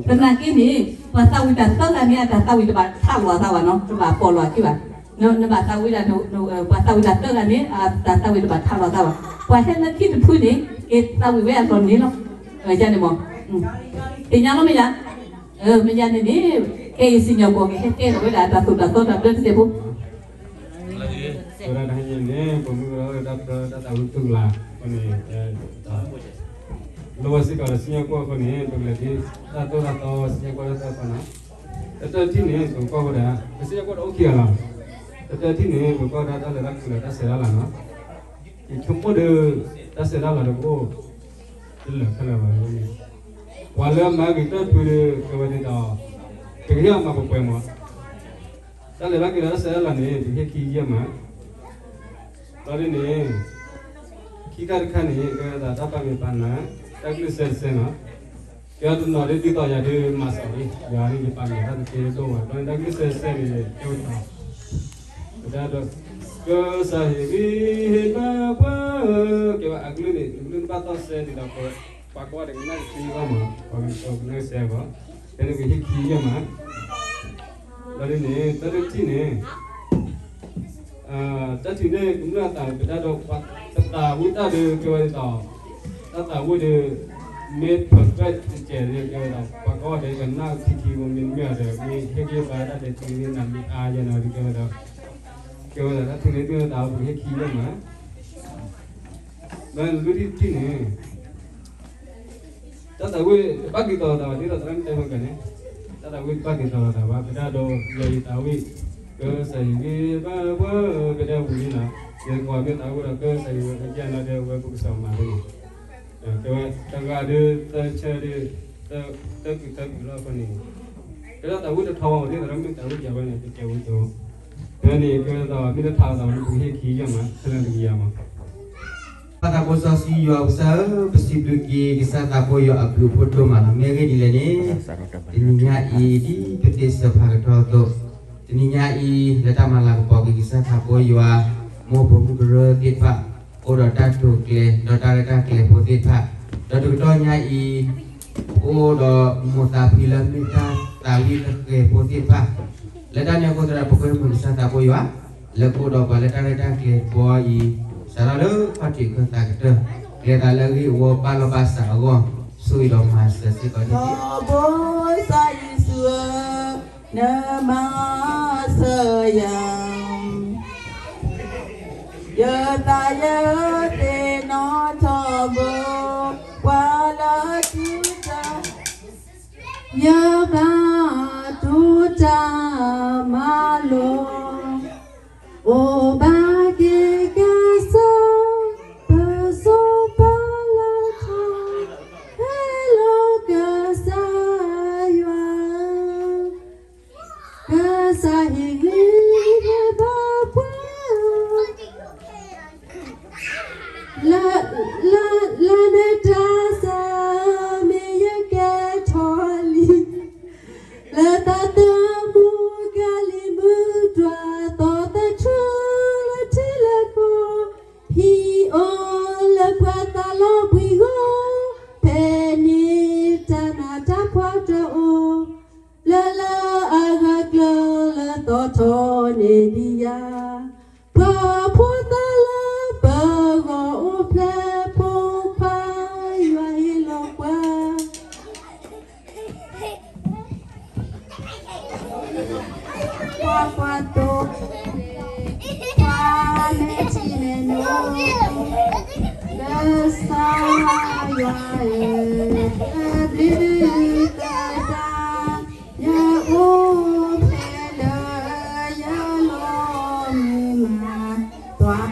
Karena kini bahasa udah tahu kan ya dah tahu itu tahu no coba polo kiba no bahasa udah bahasa udah tahu kan ni dah tahu itu tahu bahasa nanti tu pun ni kita tahu we atau ni lo jadi mo tinya lo meja meja ni isinya kok kita we dah tahu dah berarti sebu orang dah ni pemuda dah tahu tu lah ni luas sih kalau siapa kau ni berarti tato siapa apa na, itu ni kau ada, siapa kau okey lah, itu ni kau ada lerak serah lah na, cuma dah serah lah kau, kalau ni, walau mak kita pun kau ni dah, kerja mak kau pun mak, dah lerak serah lah ni, dia kerja mak, tapi ni, kita kan ni kau dah apa ni panah. Tapi sensena, kita tu nak di tahu jadi masalah, jadi di panggil ada kerja doa. Kalau tapi sensen ni, kita ada kesahibi apa, kita aglu ni batas saya tidak pakwa dengan siapa mah, kalau siapa, jadi kita kian mah, dari ni, dari sini, dari sini kemudian kita ada tahu ada kita tahu ada made perfect jadi kita pakai ada kena siki mungkin ada ni hegi pada ada sini nanti aja nanti kita sini kita tahu hegi mana dan luti sini kita tahu bagi tahu dia terang tembak kan kita tahu bagi tahu kita ada jadi tahu ke saya bawa kita boleh lah yang kau ambil tahu lah ke saya kerja ada buku sama ni. Kalau tangga ada tercari kita bila apa ni? Kita tahu dah tahu dia orang kita tahu siapa ni kita tahu. Jadi kita tahu kita tahu ni bukan kiam mah, selain kiam mah. Pada posisi yo usah besi beli kisah tahu yo upload foto mana mereka di lini. Ininya di PT Sepakat tu. Ininya letak malah kau kisah tahu yo mau pemugara kita. Orang dah tu kle, dah kle putih tak. Dah tu nya dah mutafilan kita tali kle putih tak. Ledan yang kau terdapat pun bisa tak boleh lepas dah balik dah kle boy. Selalu pasti kita kita. Kita lagi wabah lepas awak sui dah masa si kau ni. Boy saya suah nama sayang. Ya taya tena tabo wala tuja ya ba tuja malo o ba ke kasa paso palata hello kasa ya kasa higi ba la netasa me yake tholi la tatamu gali mudra to ta chula tilako hi on la pata la bigo peni tanata pata o la agakla la to tone dia pa pota la bago Pato, pametimeno, desaya, blita, ya opela, ya lomima, tua,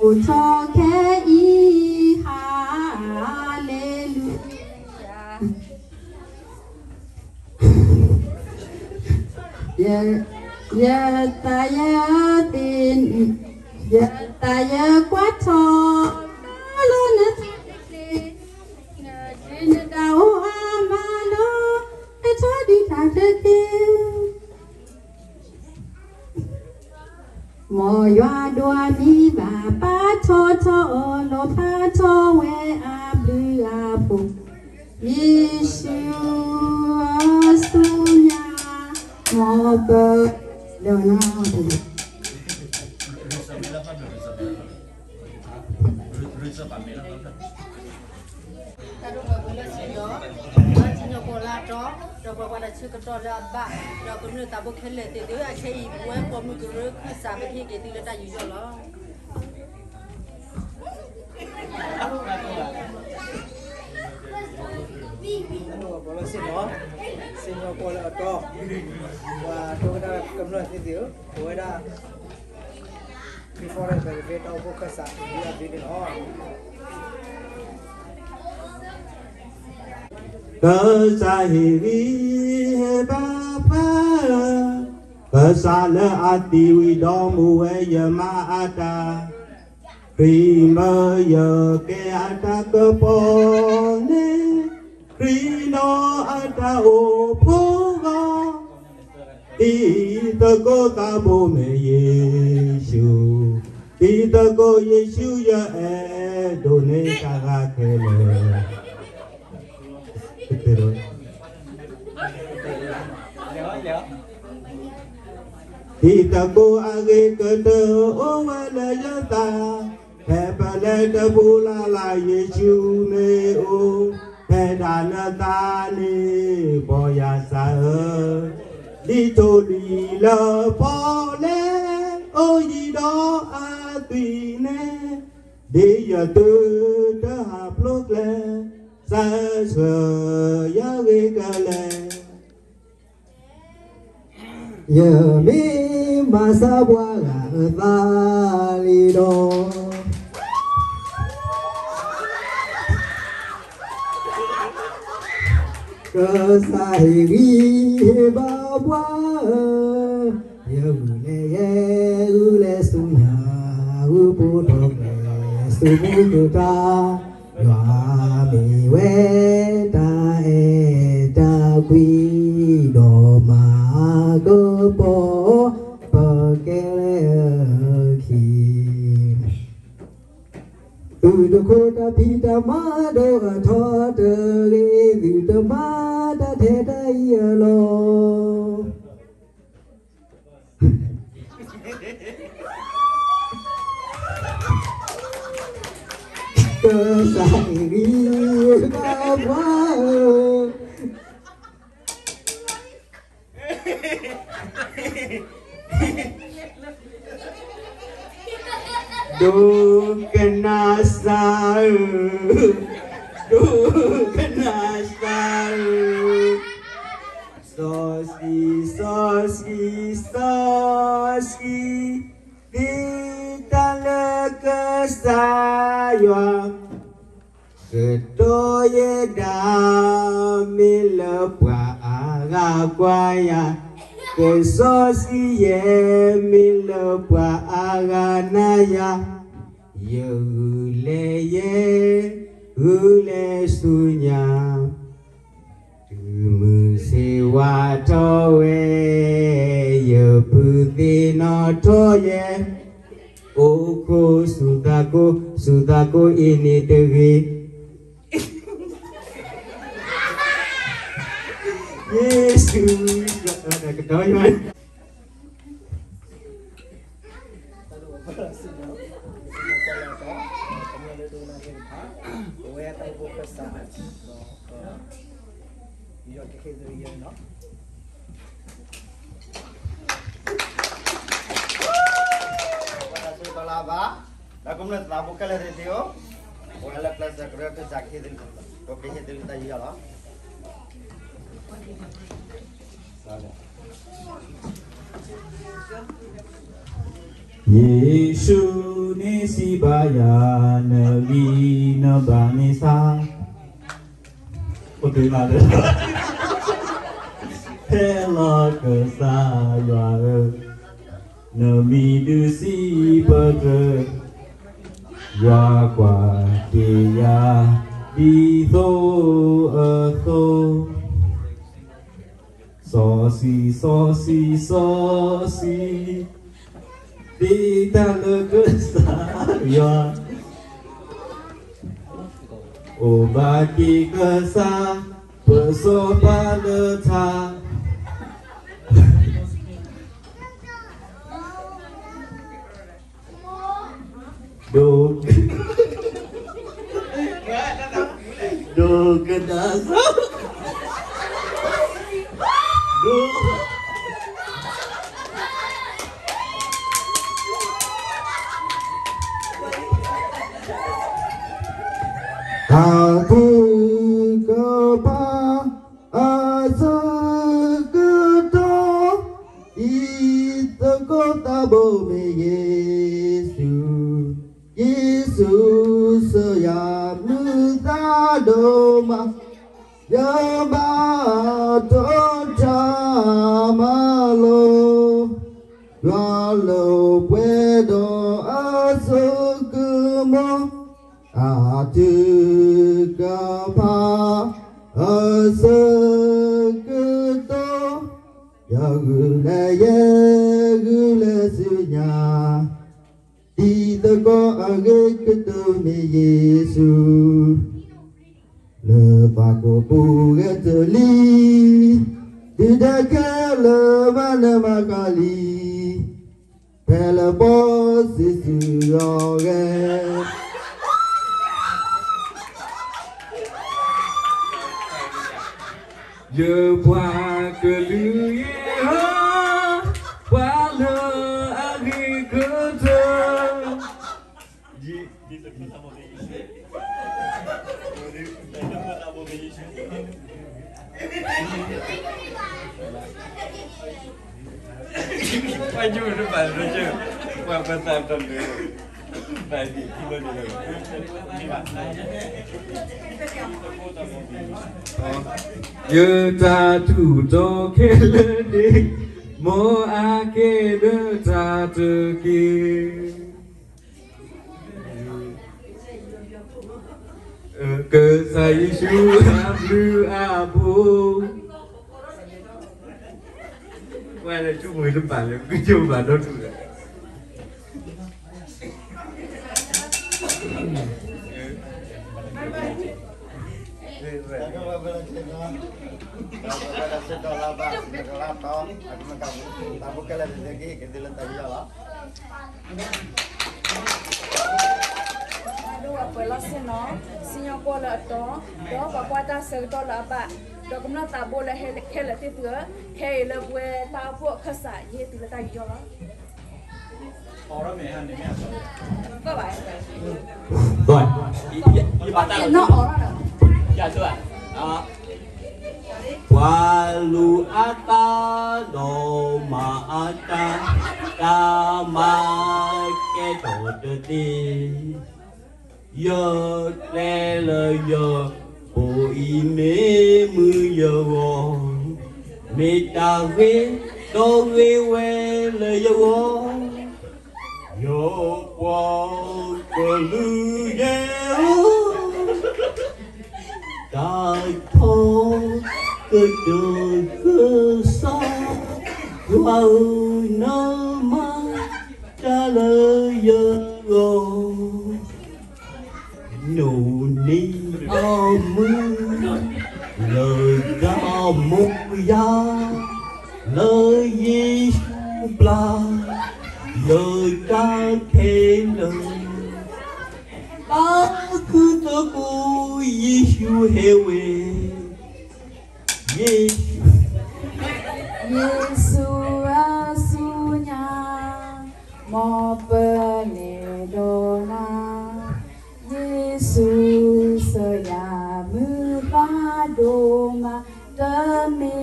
utoke I hallelujah. Ya taya tin ya taya kwato lo na na dao amalo eto di ta te มอยว่าดัวมีบาป้าโชโชโลพาโชเวอาบลืออาปุยิชูสุญามอเบเดี๋ยวนะเราบอกว่าชื่อกระจอกระบะเราก็นึกตาบุกเขลติดด้วยใช้อีกเว้ยผมก็รู้คือสามีที่เกี่ยวกับได้อยู่เยอะแล้วบอกว่าสิเนาะสิเนาะพอแล้วก็ว่าตัวได้กำลังที่เดียวตัวได้ before I graduate เอาพวกภาษาที่เราดีเนาะcơ sa hi vi he ba pa cơ sa le ati wi do mu we ye ma ata kri ma ye ke ata ko po ne kri no ata o po ga ti ta ko ta bo me Yesu ti ta ko Yesu ya e do ne ka ga ke le Pero Kita ko age kata o wala yata Hepale te bula la Yesu ne o Pedana ta ne boya sa Di to li la pole o yi do a tui ne Di ya tu te hap lok le sa sơ ya vi ca lệ giờ mi ma sa bua ga ta li do cơ sai vi ba bua giờ le su nhà u pu thọ le su mu ta Yoa mi we ta e ta quy đồ ma cơ po bờ ke le khi từ đó cô ta pi ta ma đồ thọ từ cái từ đó ma ta thế đây lo cơ sai đi ba quá du kena sa so si di tala kesayo Kedoye dami lepwa agakwa Kesosi ye mi lepwa aganaya Yule ye ule sunya Tumu sewa towe Ye puti no toye Oko sudako ini dewi Yesus, ada kedoyan. Lagu mana lagu kalau radio, orang kelas sekolah tu sakit dulu, kopi dulu tak iya lah. Yesu ni si baya nabi nabani sa. Betul ada. Hello kesaya nabi dusi pada ya kwa dia di so So si đi ta lơ cứ xa yo ô ba ki cơ xa bờ so ba lơ tha đồ đồ cái đó đồ ta thu cơ ba a sơ cơ to y tơ cô ta bồ mê Giêsu Giêsu sơ ya mư ta đô ma ya ba to cha ma lo lo lo puedo hacer como a tu capa hacer que to ya gule sunya đi tới có ghế cái tư mẹ Giêsu lờ và của bù ghé từ ly đi đã khe lờ mà cả ly bè lờ bó Giêsu ở ghé giờ qua cửa lưới qua lơ aghi cơ thơ quay chung với bạn rồi chứ qua bên tam tâm nữa tại vì khi bên này giờ ta thủ cho kê lơ đi mô a kê lơ ta tơ kê cơ say su a blue a bô quay lại chúc mừng các bạn cứ chúc bạn đó được Pela seno, sinyo ko la to, do ba kwa ta se to la ba, do kuma ta bo la he la ti tu, he la bwe ta bo khasa ye ti la ta yo la. Ora mẹ anh mẹ. Ba ba. rồi Đi bà ta. No ora da. Dạ thưa ạ. Qua lu ata do ma ata ta ma ke do de đi yo le le yo bo i me mu yo me ta ve do ve we le yo yo qua qua lu ye ta thô cơ đời cơ sa qua nơ ma trả lời giờ ngô nụ ni mưa lời ca mục gia lời Giêsu bla lời ca khe lời ta cứ tớ cô Giêsu heo về Giêsu Yesu asunya mo penedona Yesu saya mubadoma demi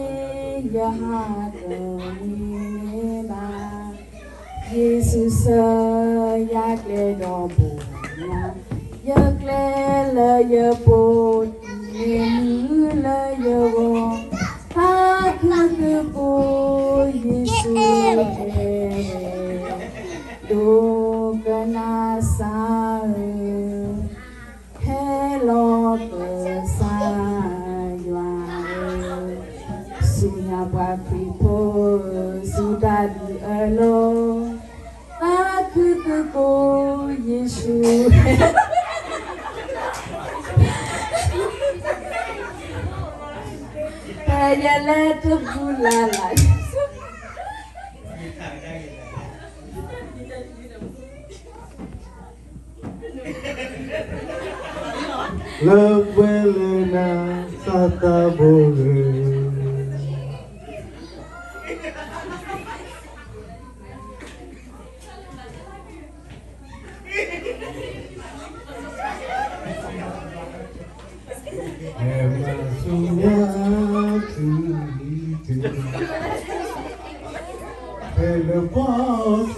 jahat menima Yesu saya kledobunya ya klela ya pot ni la ya wo ta cứ cô Yesu do kana sa hello sa yua sunya wa pipo sudah di elo Yesu Ayala terbulala. Lewelena sata bore Emasunya tu Telepon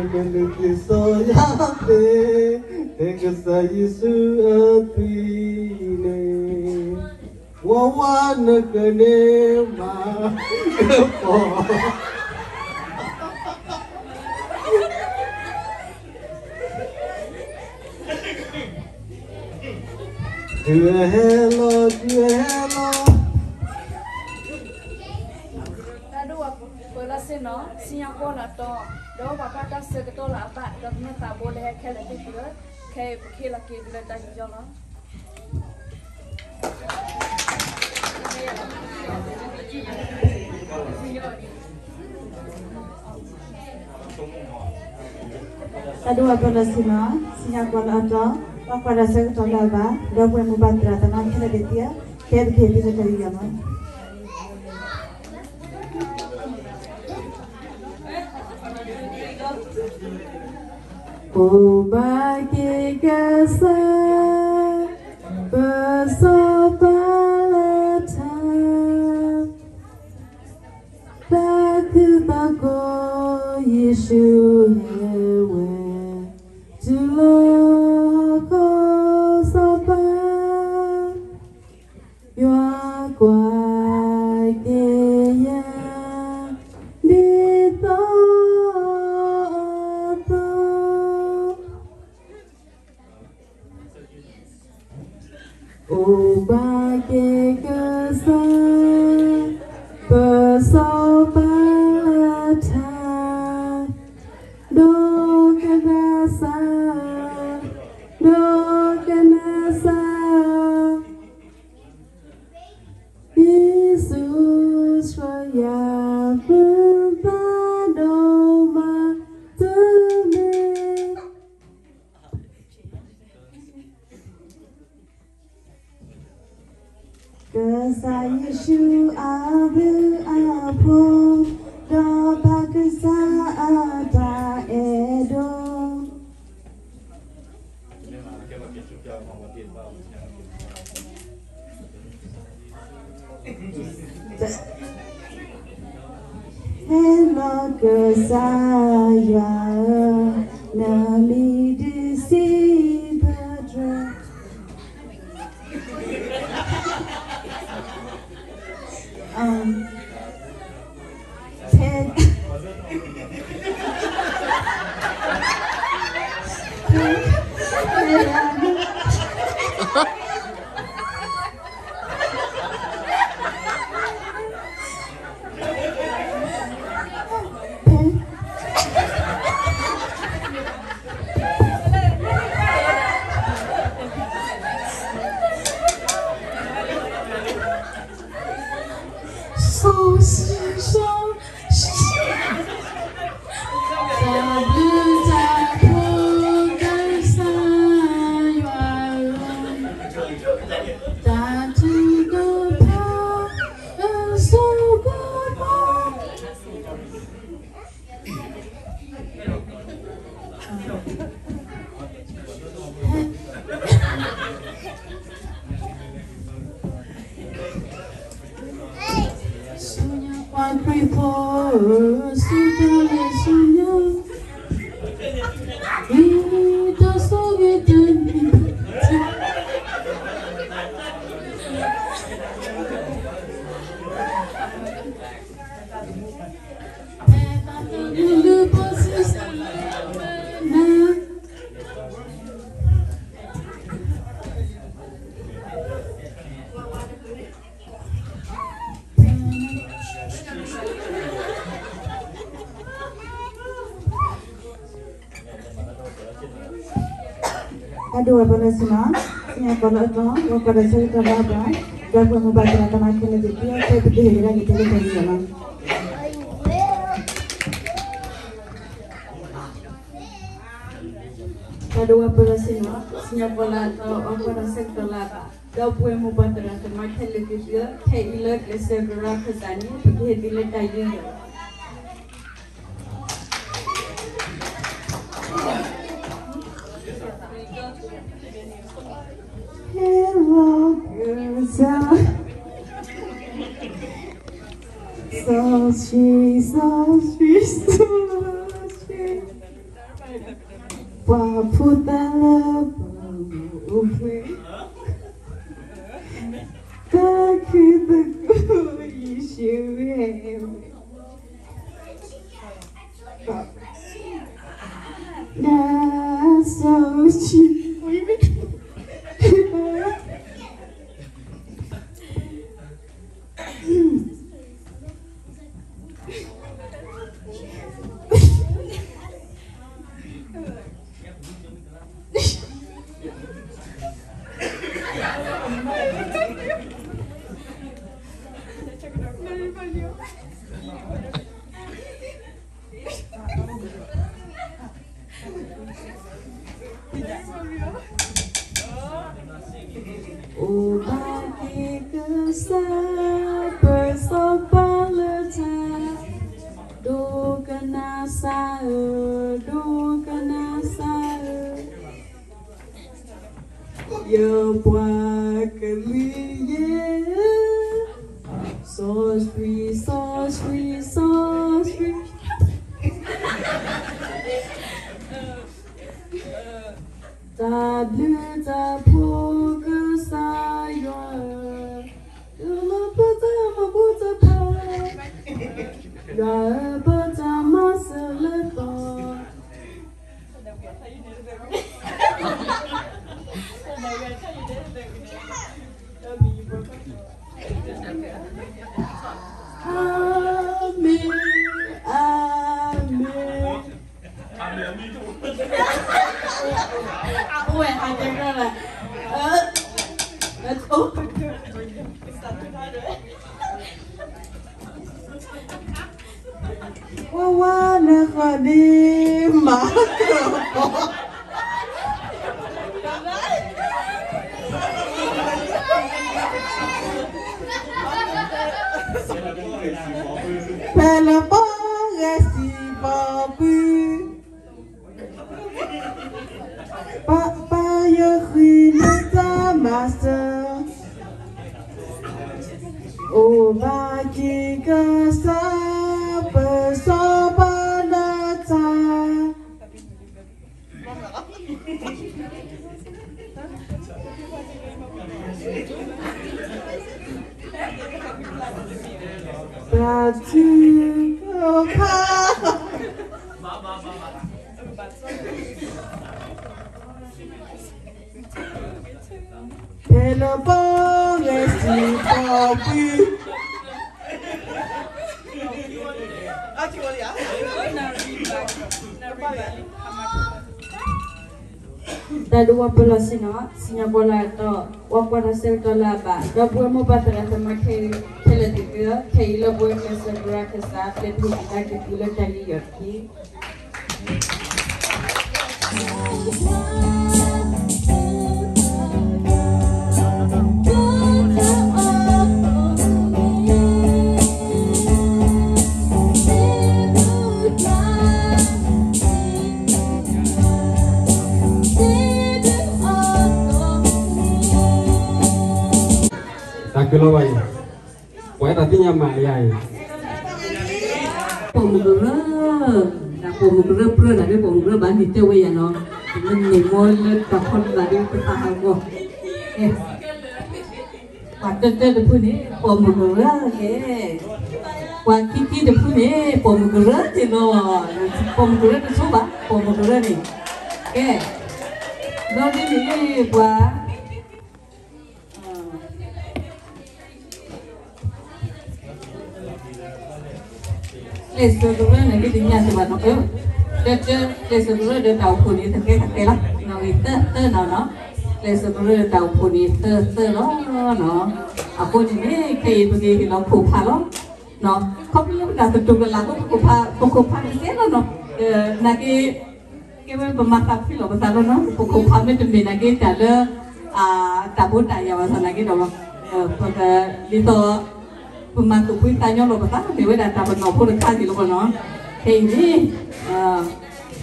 Menukis soyate Tegasa Yesu atine Wawana kanema Kepo Dua hello Pelasino, siang kola to, do bapak tak seketul apa, doknya tak boleh kalau itu kayak kila kila dah jalan. Kedua Pelasino, siang kola to, bapak tak seketul apa, doknya mubatera tanah kira dia, kayak bisa dari jalan. Bagi kasar bersobalata tak bago Yesu hewe tulo ko soba yua kwa keya dito Bagi kesal bersobalata do kenasa Yesus raya berpadoma teme Kesah Yesu abu apo dapat kesah ada edo. Hello kesah ya nami disi badra. Aduh apa rasanya? Yang kalau itu, waktu ada cerita apa? Gak mau baca tanah kena dia, saya pergi lagi dari zaman. Aduh apa rasanya? Siapa atau apa rasanya apa? Gak boleh mau baca tanah kena dia, kayak ilat lesera kesani, pergi di letaknya. Hello, girls. So sweet, so sweet, so sweet. Paputa love, takut aku issue. That's so sweet. Oh bagi kesal bersopan letak, do kena sahur, ya buat keliye, so sweet, so sweet, so sweet. Ta bleu ta peau que ça y est, le potin ma boute pas, le potin ma sur le temps. Amen, amen. Ôi, hai chân ra là thuốc. Qua nó khỏi đi mà Pe la boga si babu Papa ya khina ta master O bagi ka sa persobanata Batu oka Le bon resti papu. Dua belas sinya bola to wakwa nasel to laba da buat mo batera sama ke teletiga ke ilo buat ke segera ke saat letu kita ke kilo tali yorki Kilo bayi, kue tadinya mayai. Pomugera, dah pomugera pernah nanti pomugera bandi tewe ya no, ini mol takon dari petahal ko. Waktu tu depan ni pomugera ke, waktu kita depan ni pomugera je no, pomugera tu coba pomugera ni, ke, nanti ni buat. Leso tu kan lagi tinggal sebab nak, leso tu dia tahu pun dia tak lah, nak นี่เตอร์เนาะเลยสมรู้ดาวพนี่เตอร์เนาะอ่ะคนนี้เคยตัวนี้เราผูกพันเนาะเขาไม่รู้การตุกกันแล้วก็ผูกพันเสียแล้วเนาะนักที่ไม่ประมาทที่เราภาษาเราเนาะผูกพันไม่จำเป็นนักที่แต่เรื่องตาบุญตายาวภาษานักที่เราเพราะที่ตัวประมาณตุกพิจารณาเราภาษาไม่ไว้แต่ตาบนเราพูดข้าที่เราเนาะเฮ้ยนี่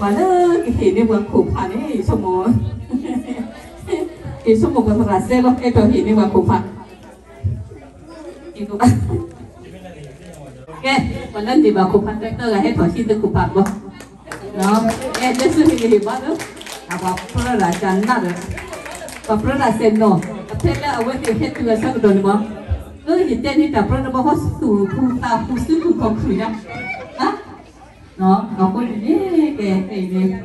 วันนั้นเห็นนี่มันผูกพันนี่สมองอีสมองภาษาเสียแล้วไอ้ตัวเห็นนี่มันผูกพันitu kan okeวันdi baku pantai itu lah itu sih itu kupat boh no itu sih ini baru apa pernah jangan ada apa pernah seno tapi lah awak itu juga sangat doni boh itu ni tak pernah boh susu puta susu koknya ah no aku ini kayak ini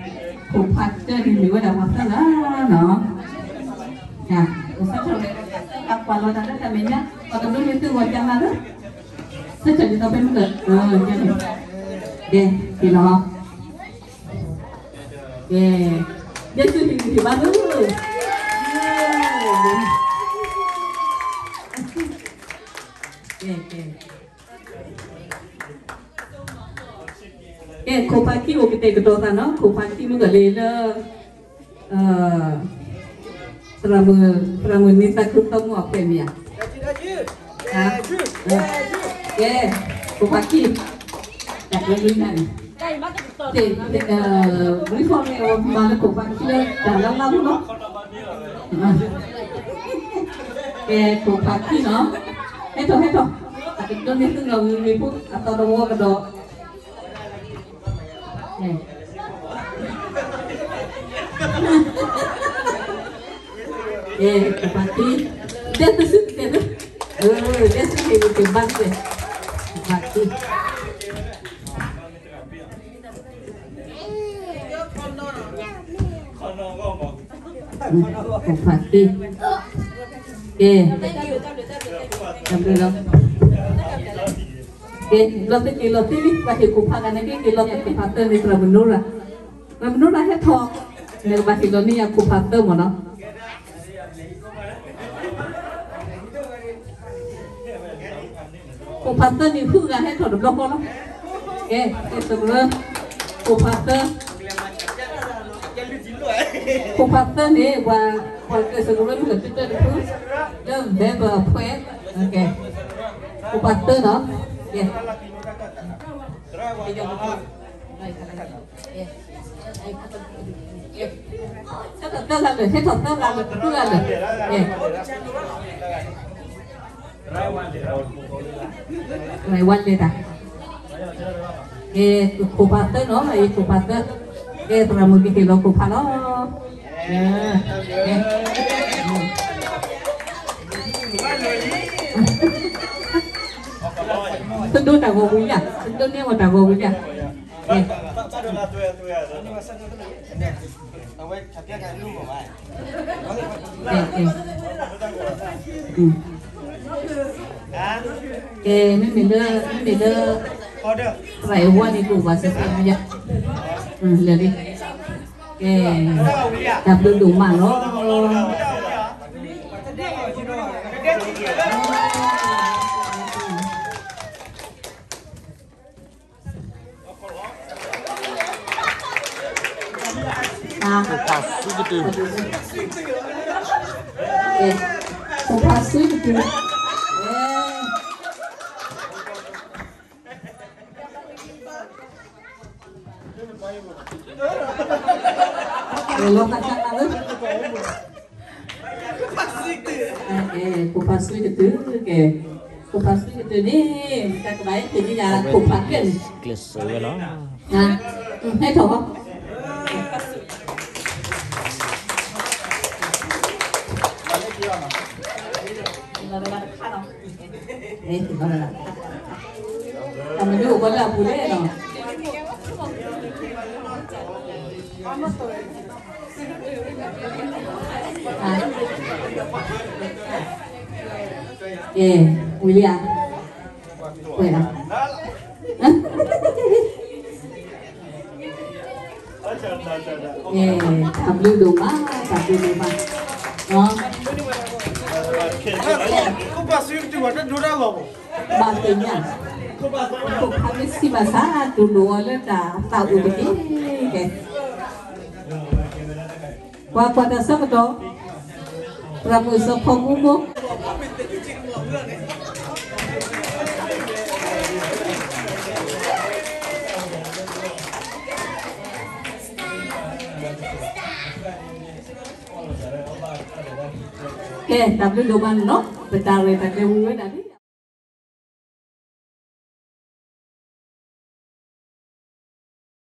kupat jadi ni ada masalah no ya usah kalau ada namanya kalau dulu itu wajah mana sejak kita pengen jadi deh kilo dia tuh di baru kopaki वो कितने कटोता ना kopaki में गले ल Pramu nita ketemu apa ni ya? Kupaki. Tak lagi ni. Beri form mana kupaki dalam lalu no. Kupaki no. Itu. Itu ni tu nak ribut atau rawa kedo. Kupaki. Dia tu suka tu. Dia suka itu bangsa. Kupaki. Kupaki. Ambil. Lebih kilo ini pasti kupakan lagi kilo kupatan di Rabenura. Rabenura het hok. Nego pasti doni yang kupatan mana? Kupatan ni pun kan het hok blok mana? Itu betul. Kupatan ni buat keseluruhan kita itu dan beba puet. Okey. Kupatan no. Tetap làm được, hết thuật tetap làm được, cứ làm được. Này quan đi ta. Kupatan nó là kupatan. Terlalu kita lo kupat lo. Tentu tak gobunya, tentu ni mau tak gobunya. Mình đưa phải qua đi cùng vào sẽ xem nhá. Lihat đi. Đạp được đủ mảng nó. Kupasi gitu. Lo kacang lalu. Kupasi gitu. Kupasi gitu ni. Kita kembali jadi jalan kupakan. Klase lah. Nah, hay thở không? Kami dulu kalau boleh no. William. Bueno. W doma no Kau pasir tu ada dua loh. batenya untuk habis si bahasa dulu ada tahu begini ke pada sebetulnya Prabu Sopomumu Oke, tapi doang no, betare tadi tadi.